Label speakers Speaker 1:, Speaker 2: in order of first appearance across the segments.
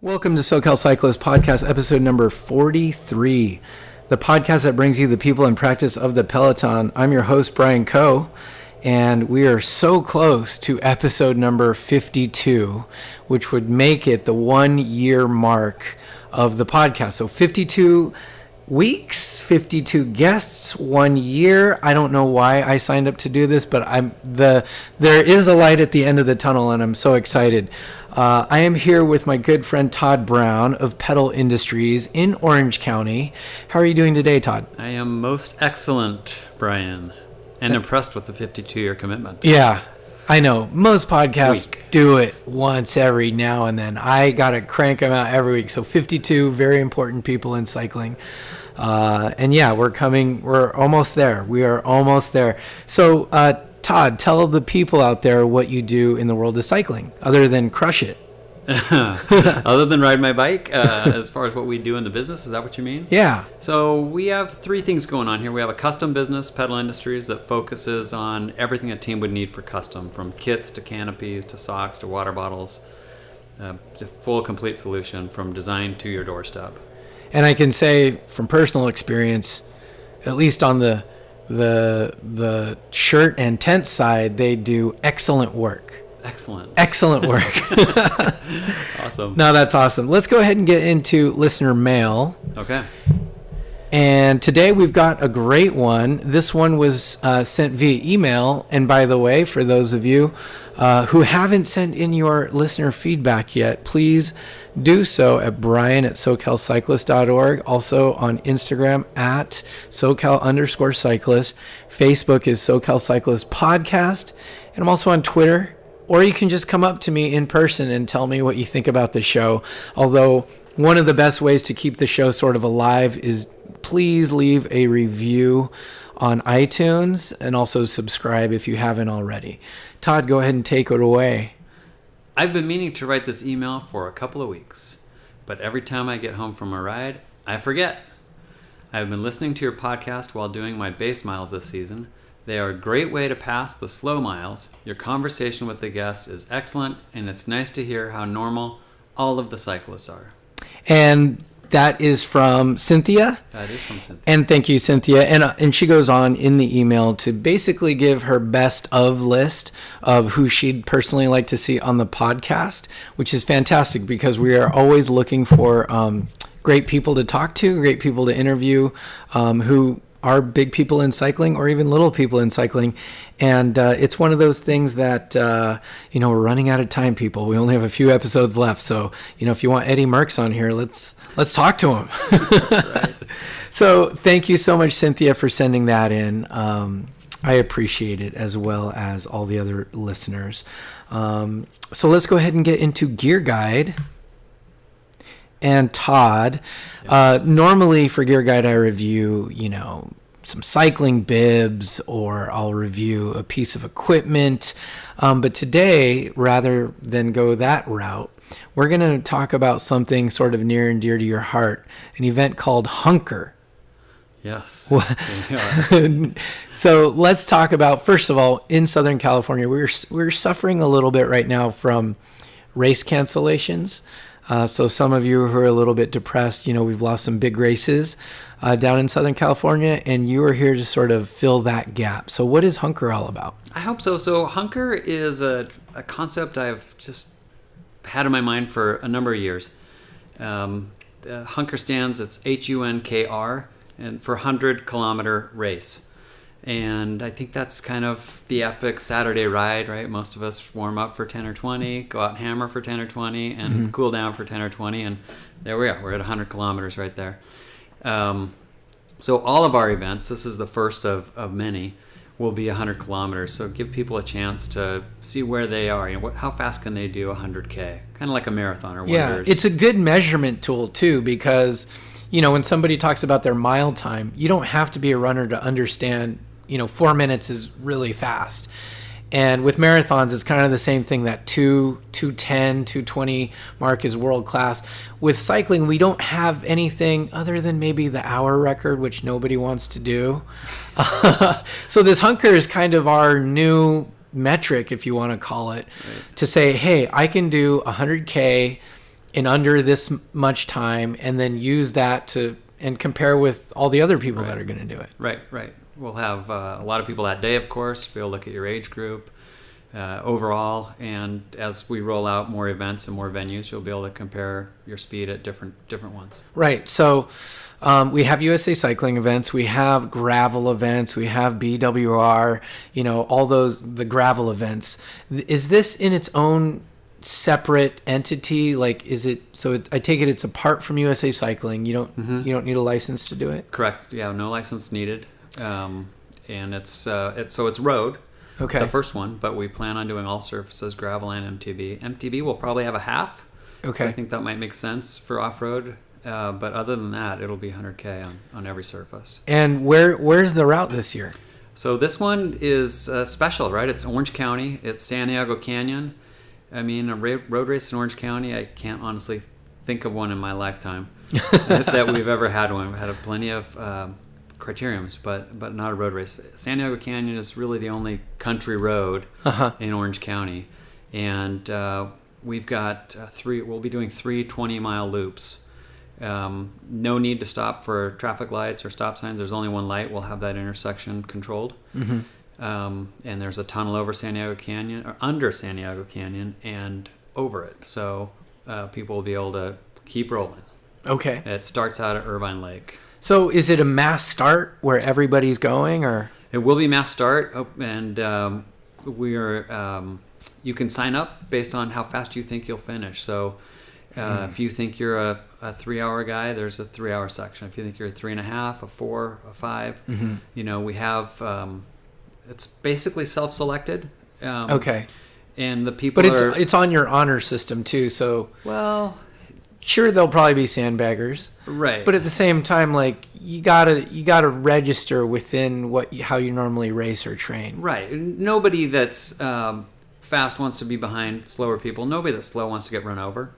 Speaker 1: Welcome to SoCal Cyclist podcast, episode number 43, the podcast that brings you the people and practice of the Peloton. I'm your host, Brian Coe, and we are so close to episode number 52, which would make it the 1 year mark of the podcast. So 52 weeks, 52 guests, 1 year. I don't know why I signed up to do this, but there is a light at the end of the tunnel, and I'm so excited. I am here with my good friend Todd Brown of Pedal Industries in Orange County. How are you doing today, Todd?
Speaker 2: I am most excellent, Brian, and impressed with the 52-year commitment.
Speaker 1: Yeah, I know. Most podcasts do it once every now and then. I got to crank them out every week. So 52 very important people in cycling. And yeah, we're almost there. We are almost there. So, Todd, tell the people out there what you do in the world of cycling, other than crush it.
Speaker 2: Other than ride my bike, as far as what we do in the business, is that what you mean?
Speaker 1: Yeah.
Speaker 2: So we have three things going on here. We have a custom business, Pedal Industries, that focuses on everything a team would need for custom, from kits to canopies to socks to water bottles, to full complete solution from design to your doorstep.
Speaker 1: And I can say from personal experience, at least on the shirt and tent side, they do excellent work. Excellent work.
Speaker 2: Awesome.
Speaker 1: No, that's awesome. Let's go ahead and get into listener mail.
Speaker 2: Okay.
Speaker 1: And today we've got a great one. This one was sent via email. And by the way, for those of you who haven't sent in your listener feedback yet, please do so at brian@socalcyclist.org. Also on Instagram at SoCal_cyclist. Facebook is SoCal Cyclist Podcast. And I'm also on Twitter. Or you can just come up to me in person and tell me what you think about the show. Although one of the best ways to keep the show sort of alive is please leave a review on iTunes and also subscribe if you haven't already. Todd, go ahead and take it away.
Speaker 2: I've been meaning to write this email for a couple of weeks, but every time I get home from a ride, I forget. I've been listening to your podcast while doing my base miles this season. They are a great way to pass the slow miles. Your conversation with the guests is excellent, and it's nice to hear how normal all of the cyclists are.
Speaker 1: And that is from Cynthia.
Speaker 2: That is from Cynthia.
Speaker 1: And thank you, Cynthia. And she goes on in the email to basically give her best of list of who she'd personally like to see on the podcast, which is fantastic because we are always looking for great people to talk to, great people to interview, who are big people in cycling or even little people in cycling. And it's one of those things that, we're running out of time, people. We only have a few episodes left. So, if you want Eddie Merckx on here, let's talk to him.
Speaker 2: Right.
Speaker 1: So thank you so much, Cynthia, for sending that in. I appreciate it, as well as all the other listeners. So let's go ahead and get into Gear Guide. And Todd, yes. Normally for Gear Guide, I review, some cycling bibs, or I'll review a piece of equipment. But today, rather than go that route, we're going to talk about something sort of near and dear to your heart, an event called HUNKR.
Speaker 2: Yes.
Speaker 1: So let's talk about, first of all, in Southern California, we're suffering a little bit right now from race cancellations. So some of you who are a little bit depressed, we've lost some big races down in Southern California, and you are here to sort of fill that gap. So what is HUNKR all about?
Speaker 2: I hope so. So HUNKR is a concept I've just had in my mind for a number of years. HUNKR stands, it's HUNKR, and for 100-kilometer race. And I think that's kind of the epic Saturday ride, right? Most of us warm up for 10 or 20, go out and hammer for 10 or 20, and cool down for 10 or 20, and there we are. We're at 100 kilometers right there. So all of our events, this is the first of many, will be 100 kilometers. So give people a chance to see where they are. How fast can they do 100K? Kind of like a marathon or one.
Speaker 1: Yeah, it's a good measurement tool too, because when somebody talks about their mile time, you don't have to be a runner to understand 4 minutes is really fast. And with marathons, it's kind of the same thing. That 2:10, 2:20 mark is world class. With cycling, we don't have anything other than maybe the hour record, which nobody wants to do. So this HUNKR is kind of our new metric, if you want to call it, right, to say, hey, I can do 100K in under this much time, and then use that and compare with all the other people that are going to do it.
Speaker 2: Right. We'll have a lot of people that day, of course. Be able to look at your age group overall, and as we roll out more events and more venues, you'll be able to compare your speed at different ones.
Speaker 1: Right. So we have USA Cycling events, we have gravel events, we have BWR, all the gravel events. Is this in its own separate entity? Like, I take it it's apart from USA Cycling. You don't need a license to do it?
Speaker 2: Correct. Yeah, no license needed. And it's road.
Speaker 1: Okay.
Speaker 2: The first one, but we plan on doing all surfaces, gravel and MTB. MTB will probably have a half.
Speaker 1: Okay.
Speaker 2: So I think that might make sense for off-road. But other than that, it'll be 100K on every surface.
Speaker 1: And where's the route this year?
Speaker 2: So this one is special, right? It's Orange County. It's San Diego Canyon. I mean, a road race in Orange County, I can't honestly think of one in my lifetime that we've ever had one. We've had plenty of criteriums, but not a road race. San Diego Canyon is really the only country road in Orange County. And we've got we'll be doing 3 20-mile loops. No need to stop for traffic lights or stop signs. There's only one light. We'll have that intersection controlled. And there's a tunnel over San Diego Canyon, or under San Diego Canyon, and over it. So people will be able to keep rolling.
Speaker 1: Okay.
Speaker 2: It starts out at Irvine Lake.
Speaker 1: So is it a mass start where everybody's going, or?
Speaker 2: It will be mass start, and you can sign up based on how fast you think you'll finish. So if you think you're a 3-hour guy, there's a 3-hour section. If you think you're a 3.5, a 4, a 5, we have, it's basically self-selected.
Speaker 1: Okay.
Speaker 2: And the people
Speaker 1: But it's on your honor system too, so.
Speaker 2: Well,
Speaker 1: sure, there'll probably be sandbaggers.
Speaker 2: Right.
Speaker 1: But at the same time, like, you gotta register within how you normally race or train.
Speaker 2: Right. Nobody that's fast wants to be behind slower people. Nobody that's slow wants to get run over.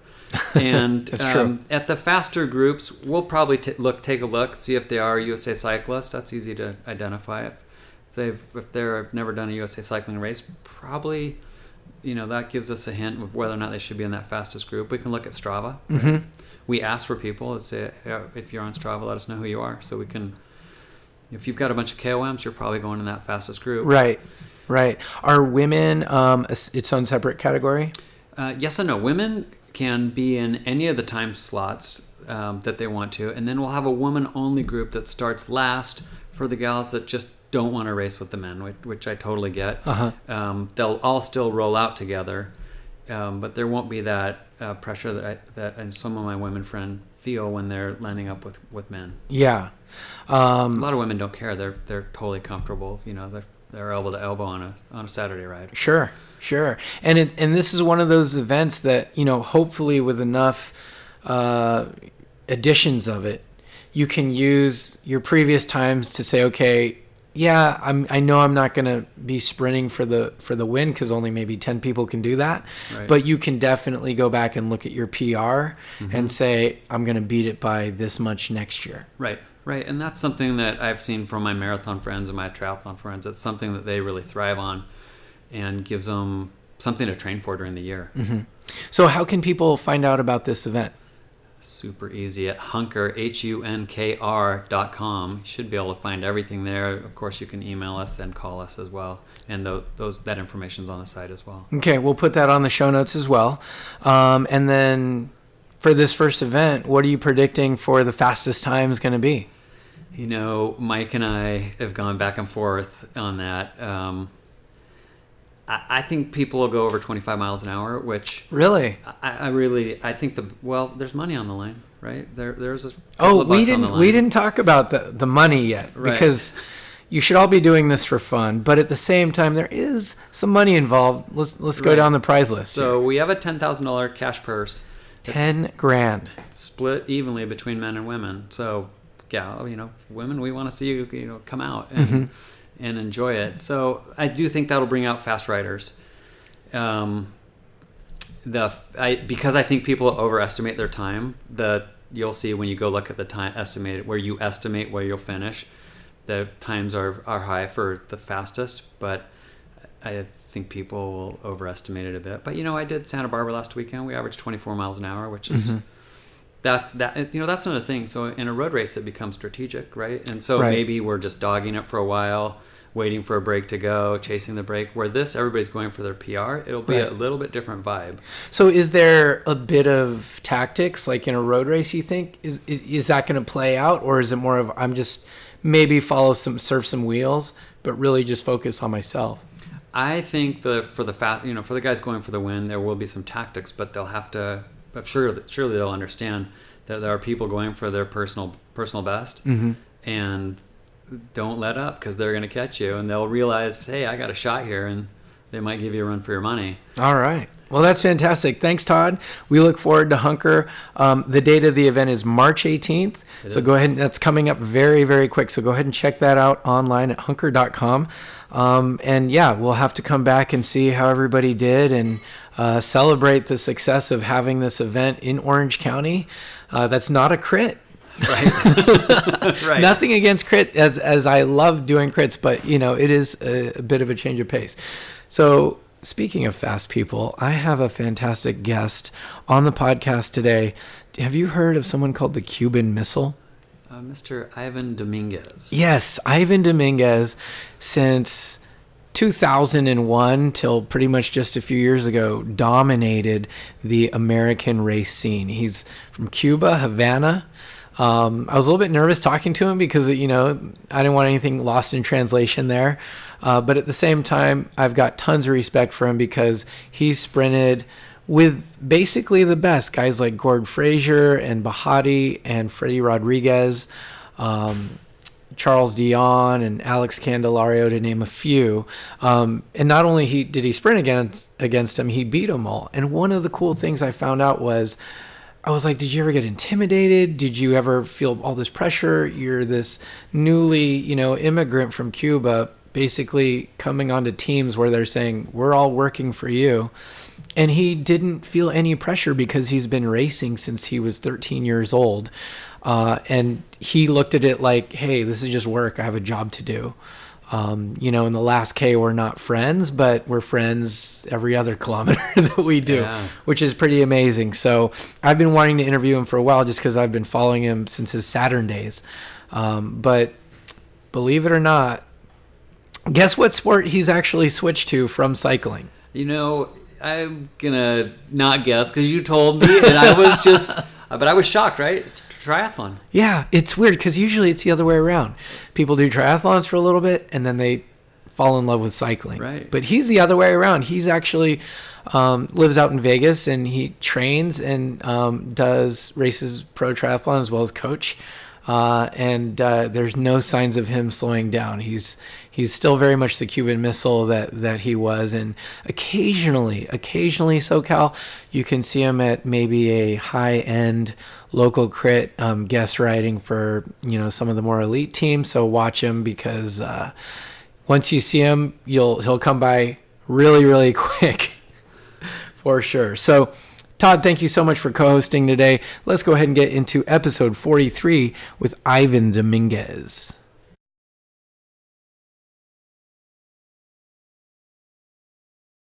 Speaker 2: And
Speaker 1: That's true.
Speaker 2: At the faster groups, we'll probably take a look, see if they are USA Cyclists. That's easy to identify. If they've never done a USA Cycling race, probably, that gives us a hint of whether or not they should be in that fastest group. We can look at Strava. Right? We ask for people to say, if you're on Strava, let us know who you are, so we can. If you've got a bunch of KOMs, you're probably going in that fastest group.
Speaker 1: Right. Are women its own separate category?
Speaker 2: Yes and no. Women can be in any of the time slots that they want to, and then we'll have a woman-only group that starts last for the gals that just don't want to race with the men, which I totally get. They'll all still roll out together, but there won't be that pressure that and some of my women friends feel when they're lining up with men.
Speaker 1: Yeah.
Speaker 2: A lot of women don't care. They're totally comfortable. They're elbow to elbow on a Saturday ride.
Speaker 1: Sure. And this is one of those events that, hopefully with enough editions of it, you can use your previous times to say, okay, yeah, I know I'm not going to be sprinting for the win because only maybe 10 people can do that. Right. But you can definitely go back and look at your PR and say, I'm going to beat it by this much next year.
Speaker 2: Right. And that's something that I've seen from my marathon friends and my triathlon friends. It's something that they really thrive on and gives them something to train for during the year.
Speaker 1: So how can people find out about this event?
Speaker 2: Super easy at HUNKR, HUNKR.com. You should be able to find everything there. Of course, you can email us and call us as well. And that information's on the site as well. Okay,
Speaker 1: we'll put that on the show notes as well. And then for this first event, what are you predicting for the fastest time is going to be?
Speaker 2: Mike and I have gone back and forth on that. I think people will go over 25 miles an hour, which
Speaker 1: really,
Speaker 2: I think there's money on the line, right? There's a
Speaker 1: we didn't talk about the money yet, right? Because you should all be doing this for fun, but at the same time there is some money involved. Let's go down the prize list.
Speaker 2: So we have a $10,000 cash purse.
Speaker 1: $10,000
Speaker 2: split evenly between men and women. So women, we want to see you come out and enjoy it. So I do think that'll bring out fast riders. Because I think people overestimate their time. You'll see when you go look at the time estimated where you estimate where you'll finish. The times are high for the fastest, but think people will overestimate it a bit. But, I did Santa Barbara last weekend. We averaged 24 miles an hour, which is, that's another thing. So in a road race, it becomes strategic, right? And so maybe we're just dogging it for a while, waiting for a break to go, chasing the break. Where this, everybody's going for their PR. It'll be a little bit different vibe.
Speaker 1: So is there a bit of tactics, like in a road race, you think? Is that going to play out? Or is it more of, I'm just maybe surf some wheels, but really just focus on myself?
Speaker 2: I think for the guys going for the win, there will be some tactics, but they'll have to, but surely they'll understand that there are people going for their personal best, and don't let up, because they're going to catch you, and they'll realize, hey, I got a shot here, and they might give you a run for your money.
Speaker 1: All right. Well, that's fantastic. Thanks, Todd. We look forward to HUNKR. The date of the event is March 18th. Go ahead. That's coming up very, very quick. So go ahead and check that out online at hunkr.com. And yeah, we'll have to come back and see how everybody did and celebrate the success of having this event in Orange County. That's not a crit.
Speaker 2: Right. Right.
Speaker 1: Nothing against crit, as I love doing crits, but it is a bit of a change of pace. So speaking of fast people, I have a fantastic guest on the podcast today. Have you heard of someone called the Cuban Missile?
Speaker 2: Mr. Ivan Dominguez.
Speaker 1: Yes, Ivan Dominguez, since 2001 till pretty much just a few years ago, dominated the American race scene. He's from Cuba, Havana. I was a little bit nervous talking to him because, I didn't want anything lost in translation there. But at the same time, I've got tons of respect for him because he's sprinted with basically the best guys like Gord Frazier and Bahati and Freddie Rodriguez, Charles Dion and Alex Candelario, to name a few. And not only did he sprint against him, he beat them all. And one of the cool things I found out was, I was like, did you ever get intimidated? Did you ever feel all this pressure? You're this newly, immigrant from Cuba, basically coming onto teams where they're saying, we're all working for you. And he didn't feel any pressure because he's been racing since he was 13 years old. And he looked at it like, hey, this is just work. I have a job to do. In the last K, we're not friends, but we're friends every other kilometer that we do, which is pretty amazing. So I've been wanting to interview him for a while just because I've been following him since his Saturn days. But believe it or not, guess what sport he's actually switched to from cycling?
Speaker 2: I'm going to not guess because you told me, and I was but I was shocked, right? Triathlon.
Speaker 1: Yeah, it's weird because usually it's the other way around. People do triathlons for a little bit and then they fall in love with cycling.
Speaker 2: Right.
Speaker 1: But he's the other way around. He's actually lives out in Vegas and he trains and does races pro triathlon as well as coach. And there's no signs of him slowing down. He's still very much the Cuban Missile that he was. And occasionally SoCal, you can see him at maybe a high-end local crit guest riding for some of the more elite teams. So watch him because once you see him, he'll come by really, really quick for sure. So Todd, thank you so much for co-hosting today. Let's go ahead and get into episode 43 with Ivan Dominguez.